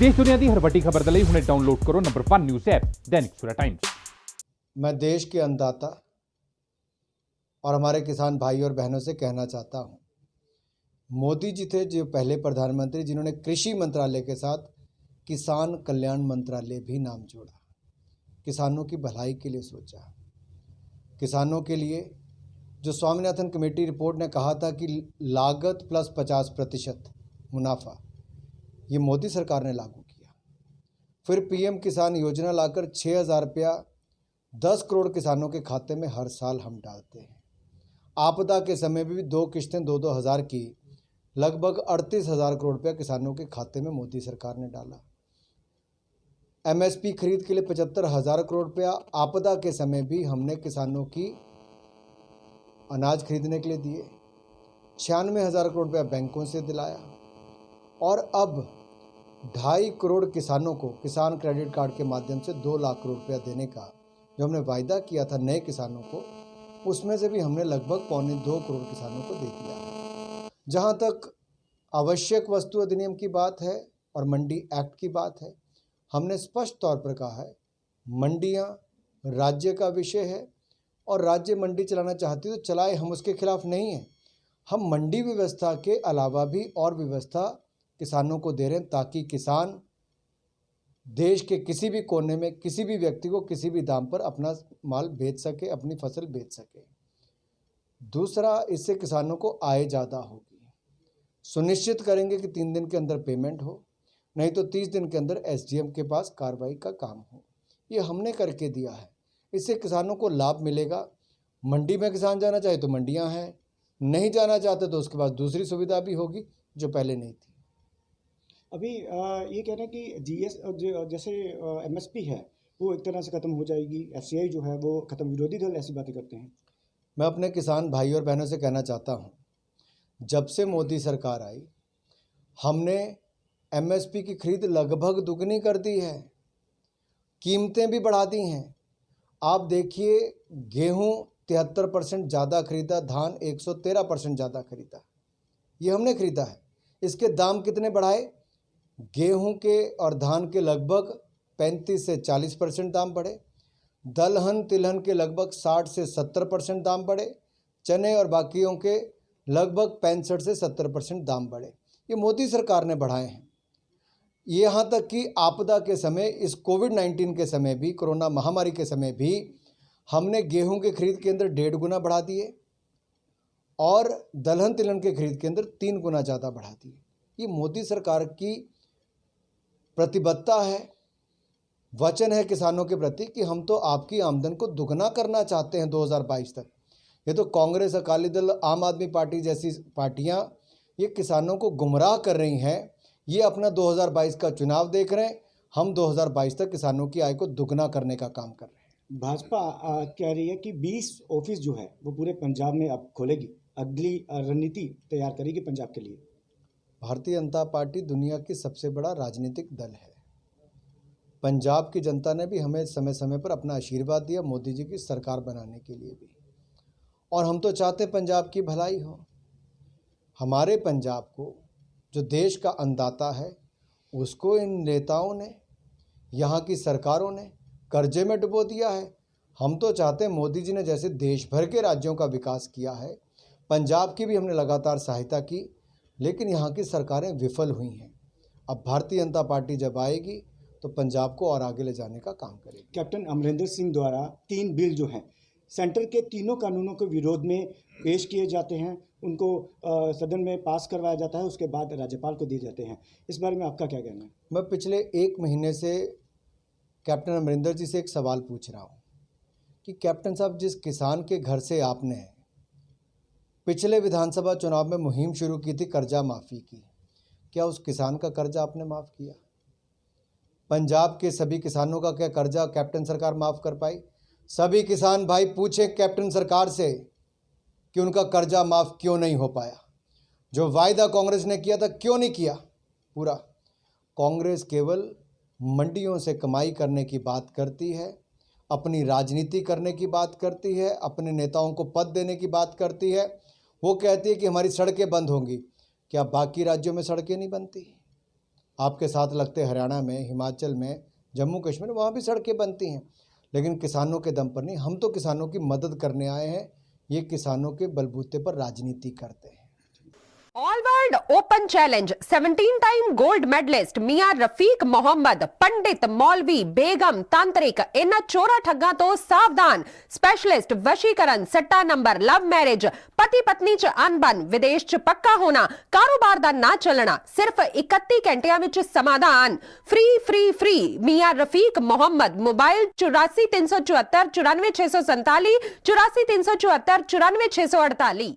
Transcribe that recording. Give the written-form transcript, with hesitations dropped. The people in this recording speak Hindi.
देश दुनिया की हर वड्डी खबर दे हुणे डाउनलोड करो number 1 news app Dainik Savera times. मैं देश के अन्नदाता और हमारे किसान भाई और बहनों से कहना चाहता हूं, मोदी जी थे जो पहले प्रधानमंत्री जिन्होंने कृषि मंत्रालय के साथ किसान कल्याण मंत्रालय भी नाम जोड़ा, किसानों की भलाई के लिए सोचा। किसानों के लिए जो स्वामीनाथन कमेटी रिपोर्ट ने कहा था कि लागत प्लस 50% मुनाफा, ये मोदी सरकार ने लागू किया। फिर पीएम किसान योजना लाकर 6,000 रुपया 10 करोड़ किसानों के खाते में हर साल हम डालते हैं। आपदा के समय भी 2 किश्तें 2-2 हज़ार की लगभग 38,000 करोड़ रुपया किसानों के खाते में मोदी सरकार ने डाला। एमएसपी खरीद के लिए 75,000 करोड़ रुपया आपदा के समय भी हमने किसानों की अनाज खरीदने के लिए दिए। 96,000 करोड़ रुपया बैंकों से दिलाया और अब 2.5 करोड़ किसानों को किसान क्रेडिट कार्ड के माध्यम से 2 लाख करोड़ रुपया देने का जो हमने वायदा किया था नए किसानों को, उसमें से भी हमने लगभग 1.25 करोड़ किसानों को दे दिया है। जहां तक आवश्यक वस्तु अधिनियम की बात है और मंडी एक्ट की बात है, हमने स्पष्ट तौर पर कहा है मंडियां राज्य का विषय है और राज्य मंडी चलाना चाहती है तो चलाए, हम उसके खिलाफ नहीं हैं। हम मंडी व्यवस्था के अलावा भी और व्यवस्था किसानों को दे रहे हैं ताकि किसान देश के किसी भी कोने में किसी भी व्यक्ति को किसी भी दाम पर अपना माल बेच सके, अपनी फसल बेच सके। दूसरा, इससे किसानों को आय ज़्यादा होगी। सुनिश्चित करेंगे कि 3 दिन के अंदर पेमेंट हो, नहीं तो 30 दिन के अंदर एसडीएम के पास कार्रवाई का काम हो। ये हमने करके दिया है। इससे किसानों को लाभ मिलेगा। मंडी में किसान जाना चाहे तो मंडियां हैं, नहीं जाना चाहते तो उसके बाद दूसरी सुविधा भी होगी जो पहले नहीं थी। अभी ये कह रहे हैं कि जीएस जैसे एमएसपी है वो एक तरह से ख़त्म हो जाएगी, एफसीआई जो है वो ख़त्म, विरोधी दल ऐसी बातें करते हैं। मैं अपने किसान भाई और बहनों से कहना चाहता हूं, जब से मोदी सरकार आई हमने एमएसपी की खरीद लगभग दुगनी कर दी है, कीमतें भी बढ़ा दी हैं। आप देखिए, गेहूं 73% ज़्यादा खरीदा, धान 113% ज़्यादा खरीदा, ये हमने खरीदा है। इसके दाम कितने बढ़ाए? गेहूं के और धान के लगभग 35 से 40% दाम बढ़े, दलहन तिलहन के लगभग 60 से 70% दाम बढ़े, चने और बाकियों के लगभग 65 से 70% दाम बढ़े। ये मोदी सरकार ने बढ़ाए हैं। यहाँ तक कि आपदा के समय, इस कोविड-19 के समय भी, कोरोना महामारी के समय भी हमने गेहूं के खरीद के अंदर 1.5 गुना बढ़ा दिए और दलहन तिलहन के खरीद के अंदर 3 गुना ज़्यादा बढ़ा दिए। ये मोदी सरकार की प्रतिबद्धता है, वचन है किसानों के प्रति कि हम तो आपकी आमदन को दुगना करना चाहते हैं 2022 तक। ये तो कांग्रेस, अकाली दल, आम आदमी पार्टी जैसी पार्टियां ये किसानों को गुमराह कर रही हैं। ये अपना 2022 का चुनाव देख रहे हैं, हम 2022 तक किसानों की आय को दुगना करने का काम कर रहे हैं। भाजपा कह रही है कि 20 ऑफिस जो है वो पूरे पंजाब में अब खोलेगी, अगली रणनीति तैयार करेगी पंजाब के लिए। भारतीय जनता पार्टी दुनिया की सबसे बड़ा राजनीतिक दल है। पंजाब की जनता ने भी हमें समय समय पर अपना आशीर्वाद दिया मोदी जी की सरकार बनाने के लिए भी, और हम तो चाहते पंजाब की भलाई हो। हमारे पंजाब को, जो देश का अन्नदाता है, उसको इन नेताओं ने, यहाँ की सरकारों ने कर्जे में डुबो दिया है। हम तो चाहते हैं मोदी जी ने जैसे देश भर के राज्यों का विकास किया है, पंजाब की भी हमने लगातार सहायता की, लेकिन यहाँ की सरकारें विफल हुई हैं। अब भारतीय जनता पार्टी जब आएगी तो पंजाब को और आगे ले जाने का काम करेगी। कैप्टन अमरिंदर सिंह द्वारा 3 बिल जो हैं सेंटर के तीनों कानूनों के विरोध में पेश किए जाते हैं, उनको सदन में पास करवाया जाता है, उसके बाद राज्यपाल को दिए जाते हैं। इस बारे में आपका क्या कहना है? मैं पिछले 1 महीने से कैप्टन अमरिंदर जी से एक सवाल पूछ रहा हूँ कि कैप्टन साहब, जिस किसान के घर से आपने पिछले विधानसभा चुनाव में मुहिम शुरू की थी कर्जा माफ़ी की, क्या उस किसान का कर्जा आपने माफ़ किया? पंजाब के सभी किसानों का क्या कर्जा कैप्टन सरकार माफ़ कर पाई? सभी किसान भाई पूछें कैप्टन सरकार से कि उनका कर्जा माफ़ क्यों नहीं हो पाया। जो वायदा कांग्रेस ने किया था क्यों नहीं किया पूरा। कांग्रेस केवल मंडियों से कमाई करने की बात करती है, अपनी राजनीति करने की बात करती है, अपने नेताओं को पद देने की बात करती है। वो कहती है कि हमारी सड़कें बंद होंगी। क्या बाकी राज्यों में सड़कें नहीं बनती? आपके साथ लगते हरियाणा में, हिमाचल में, जम्मू कश्मीर, वहाँ भी सड़कें बनती हैं, लेकिन किसानों के दम पर नहीं। हम तो किसानों की मदद करने आए हैं, ये किसानों के बलबूते पर राजनीति करते हैं। All world open challenge 17 time gold medalist मियां रफीक मोहम्मद, पंडित, मौलवी, बेगम, तांत्रिक, इन्हां चोरा ठग्गां तो सावधान। स्पेशलिस्ट वशीकरण, सट्टा नंबर, लव मैरिज, पति पत्नी च अनबन, विदेश च पक्का होना, कारोबार दा ना चलना, सिर्फ 31 घंटियां विच समाधान। फ्री फ्री फ्री मियां रफीक मोहम्मद। मोबाइल 84 374 94 647, 84 374 94 648।